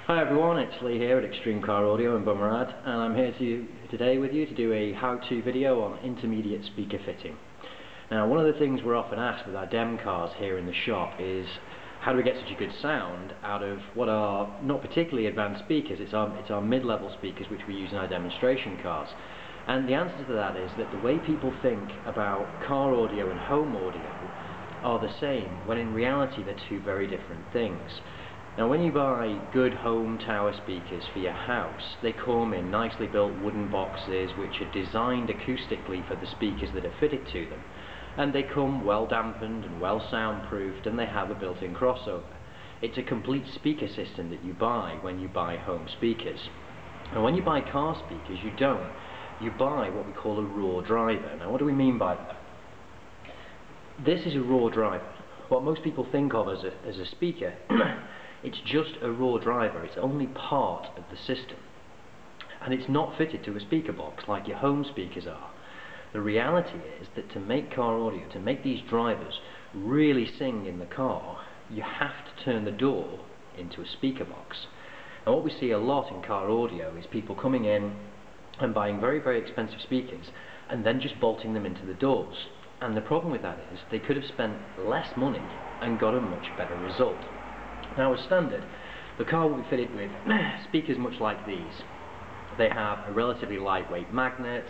Hi everyone, it's Lee here at Extreme Car Audio in Bummerad, and I'm here today with you to do a how-to video on intermediate speaker fitting. Now, one of the things we're often asked with our dem cars here in the shop is how do we get such a good sound out of what are not particularly advanced speakers. It's our mid-level speakers which we use in our demonstration cars. And the answer to that is that the way people think about car audio and home audio are the same, when in reality they're two very different things. Now, when you buy good home tower speakers for your house, they come in nicely built wooden boxes which are designed acoustically for the speakers that are fitted to them, and they come well dampened and well soundproofed, and they have a built-in crossover. It's a complete speaker system that you buy when you buy home speakers. And when you buy car speakers, you don't. You buy what we call a raw driver. Now, what do we mean by that? This is a raw driver. What most people think of as a speaker it's just a raw driver. It's only part of the system, and it's not fitted to a speaker box like your home speakers are. The reality is that to make car audio, to make these drivers really sing in the car, you have to turn the door into a speaker box. And what we see a lot in car audio is people coming in and buying very, very expensive speakers and then just bolting them into the doors. And the problem with that is they could have spent less money and got a much better result. Now, as standard, the car will be fitted with speakers much like these. They have a relatively lightweight magnet,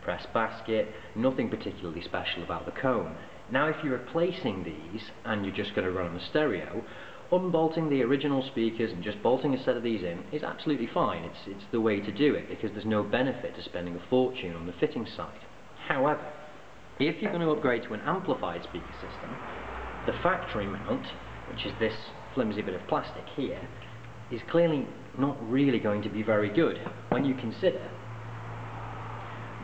press basket, nothing particularly special about the cone. Now, if you're replacing these and you're just going to run on a stereo, unbolting the original speakers and just bolting a set of these in is absolutely fine. It's the way to do it, because there's no benefit to spending a fortune on the fitting side. However, if you're going to upgrade to an amplified speaker system, the factory mount, which is this flimsy bit of plastic here, is clearly not really going to be very good when you consider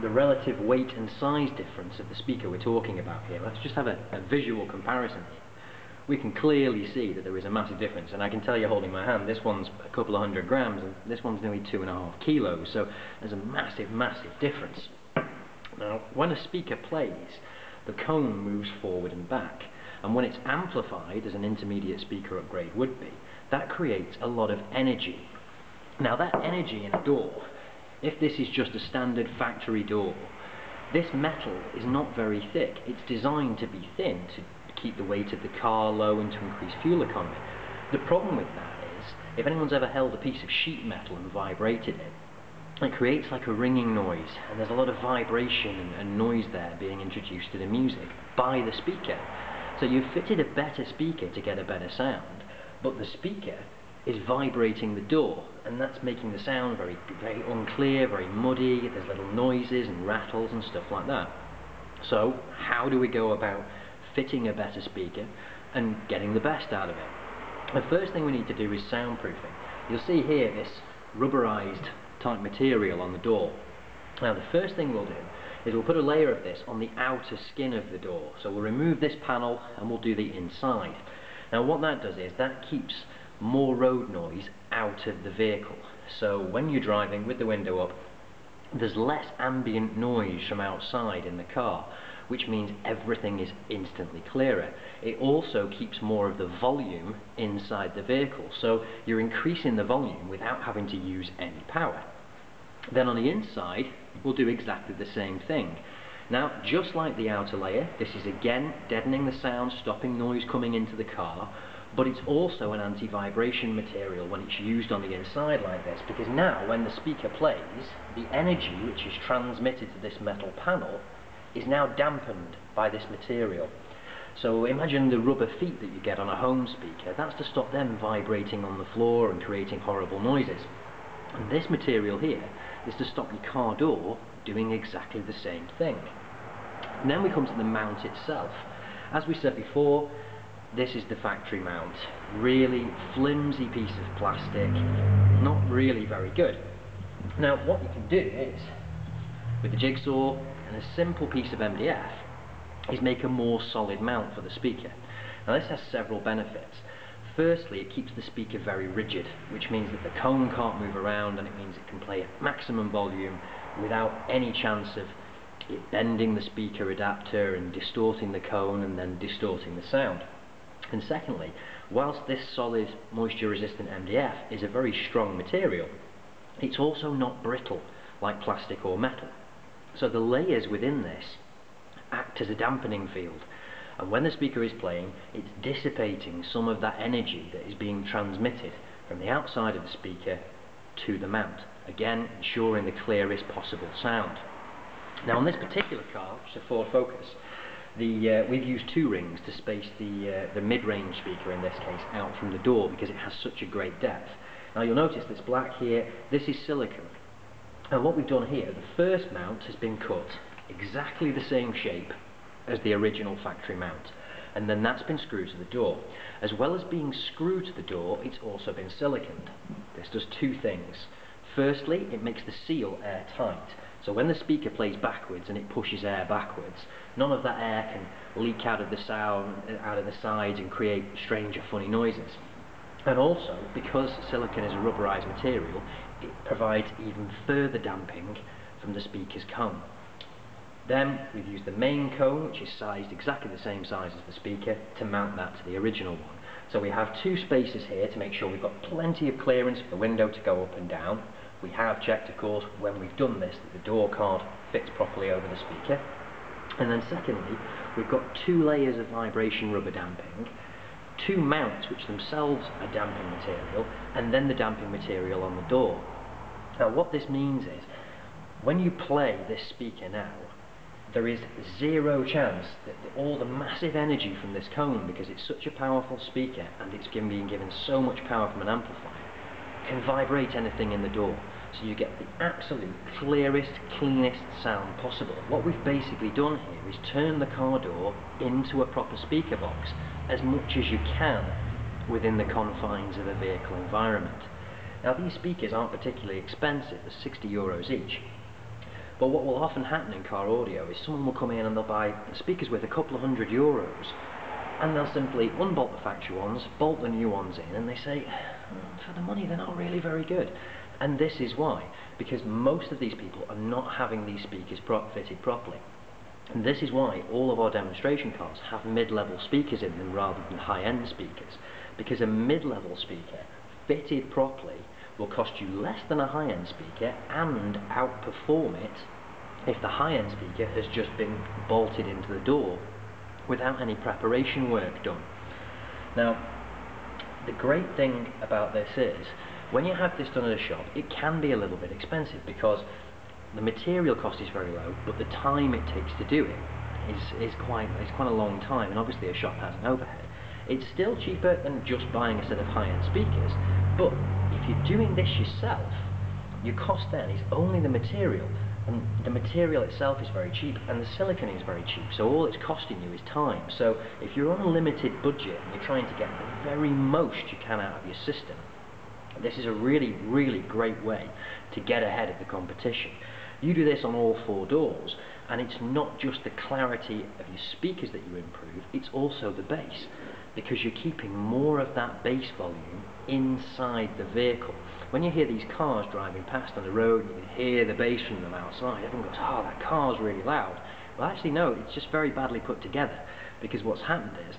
the relative weight and size difference of the speaker we're talking about here. Let's just have a visual comparison here. We can clearly see that there is a massive difference, and I can tell you holding my hand, this one's a couple of 100 grams and this one's nearly 2.5 kilos, so there's a massive, massive difference. Now, when a speaker plays, the cone moves forward and back, and when it's amplified, as an intermediate speaker upgrade would be, that creates a lot of energy. Now, that energy in a door, if this is just a standard factory door, this metal is not very thick. It's designed to be thin to keep the weight of the car low and to increase fuel economy. The problem with that is, if anyone's ever held a piece of sheet metal and vibrated it, it creates like a ringing noise, and there's a lot of vibration and noise there being introduced to the music by the speaker. So you've fitted a better speaker to get a better sound, but the speaker is vibrating the door, and that's making the sound very, very unclear, very muddy. There's little noises and rattles and stuff like that. So how do we go about fitting a better speaker and getting the best out of it? The first thing we need to do is soundproofing. You'll see here this rubberized type material on the door. Now, the first thing we'll do is we'll put a layer of this on the outer skin of the door. So we'll remove this panel and we'll do the inside. Now, what that does is that keeps more road noise out of the vehicle. So when you're driving with the window up, there's less ambient noise from outside in the car, which means everything is instantly clearer. It also keeps more of the volume inside the vehicle, so you're increasing the volume without having to use any power. Then on the inside, we'll do exactly the same thing. Now, just like the outer layer, this is again deadening the sound, stopping noise coming into the car, but it's also an anti-vibration material when it's used on the inside like this, because now when the speaker plays, the energy which is transmitted to this metal panel is now dampened by this material. So imagine the rubber feet that you get on a home speaker. That's to stop them vibrating on the floor and creating horrible noises. And this material here is to stop your car door doing exactly the same thing. And then we come to the mount itself. As we said before, this is the factory mount. Really flimsy piece of plastic, not really very good. Now, what you can do is, with the jigsaw and a simple piece of MDF, is make a more solid mount for the speaker. Now, this has several benefits. Firstly, it keeps the speaker very rigid, which means that the cone can't move around, and it means it can play at maximum volume without any chance of it bending the speaker adapter and distorting the cone and then distorting the sound. And secondly, whilst this solid moisture resistant MDF is a very strong material, it's also not brittle like plastic or metal. So the layers within this act as a dampening field, and when the speaker is playing, it's dissipating some of that energy that is being transmitted from the outside of the speaker to the mount, again ensuring the clearest possible sound. Now on this particular car, which is a Ford Focus, we've used 2 rings to space the mid-range speaker in this case out from the door because it has such a great depth. Now you'll notice this black here, this is silicone. And what we've done here, the first mount has been cut exactly the same shape as the original factory mount, and then that's been screwed to the door. As well as being screwed to the door, it's also been siliconed. This does 2 things. Firstly, it makes the seal airtight, so when the speaker plays backwards and it pushes air backwards, none of that air can leak out of the sound, out of the sides and create strange or funny noises. And also, because silicone is a rubberized material, it provides even further damping from the speaker's cone. Then we've used the main cone, which is sized exactly the same size as the speaker, to mount that to the original one. So we have 2 spaces here to make sure we've got plenty of clearance for the window to go up and down. We have checked, of course, when we've done this, that the door card fits properly over the speaker. And then secondly, we've got 2 layers of vibration rubber damping, 2 mounts which themselves are damping material, and then the damping material on the door. Now what this means is, when you play this speaker now, there is 0 chance that all the massive energy from this cone, because it's such a powerful speaker and it's being given so much power from an amplifier, can vibrate anything in the door. So you get the absolute clearest, cleanest sound possible. What we've basically done here is turn the car door into a proper speaker box as much as you can within the confines of a vehicle environment. Now these speakers aren't particularly expensive, they're €60 each. But what will often happen in car audio is someone will come in and they'll buy speakers worth a couple of €100, and they'll simply unbolt the factory ones, bolt the new ones in, and they say, for the money they're not really very good. And this is why, because most of these people are not having these speakers fitted properly. And this is why all of our demonstration cars have mid-level speakers in them rather than high-end speakers, because a mid-level speaker fitted properly will cost you less than a high-end speaker and outperform it if the high-end speaker has just been bolted into the door without any preparation work done. Now, the great thing about this is, when you have this done at a shop, it can be a little bit expensive because the material cost is very low, but the time it takes to do it is quite a long time, and obviously a shop has an overhead. It's still cheaper than just buying a set of high-end speakers, but if you're doing this yourself, your cost then is only the material, and the material itself is very cheap, and the silicone is very cheap, so all it's costing you is time. So if you're on a limited budget and you're trying to get the very most you can out of your system, this is a really, really great way to get ahead of the competition. You do this on all 4 doors, and it's not just the clarity of your speakers that you improve, it's also the bass, because you're keeping more of that bass volume inside the vehicle. When you hear these cars driving past on the road, you can hear the bass from them outside, everyone goes, oh, that car's really loud. Well, actually no, it's just very badly put together, because what's happened is,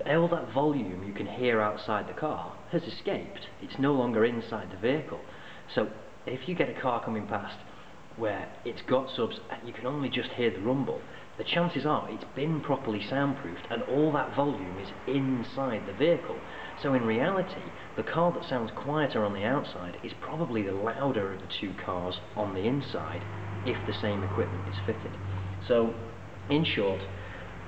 all that volume you can hear outside the car has escaped. It's no longer inside the vehicle. So if you get a car coming past where it's got subs and you can only just hear the rumble, the chances are it's been properly soundproofed and all that volume is inside the vehicle. So in reality, the car that sounds quieter on the outside is probably the louder of the 2 cars on the inside if the same equipment is fitted. So in short,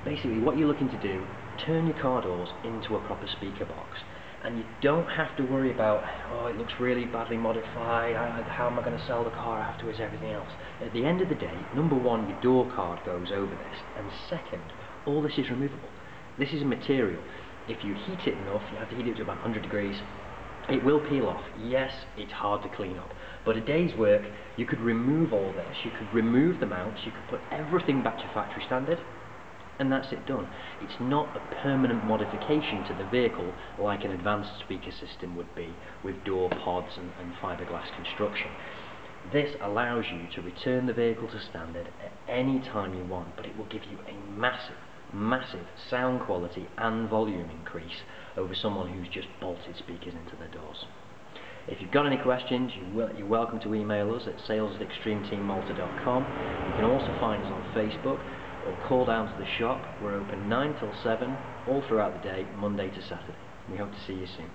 basically what you're looking to do, turn your car doors into a proper speaker box, and you don't have to worry about, oh, it looks really badly modified, how am I going to sell the car afterwards, everything else. At the end of the day, number one, your door card goes over this, and second, all this is removable. This is a material. If you heat it enough, you have to heat it to about 100 degrees, it will peel off. Yes, it's hard to clean up, but a day's work, you could remove all this, you could remove the mounts, you could put everything back to factory standard, and that's it done. It's not a permanent modification to the vehicle like an advanced speaker system would be with door pods and fiberglass construction. This allows you to return the vehicle to standard at any time you want, but it will give you a massive, massive sound quality and volume increase over someone who's just bolted speakers into their doors. If you've got any questions, you're welcome to email us at sales@extremeteammalta.com. You can also find us on Facebook or call down to the shop. We're open 9 till 7 all throughout the day, Monday to Saturday. We hope to see you soon.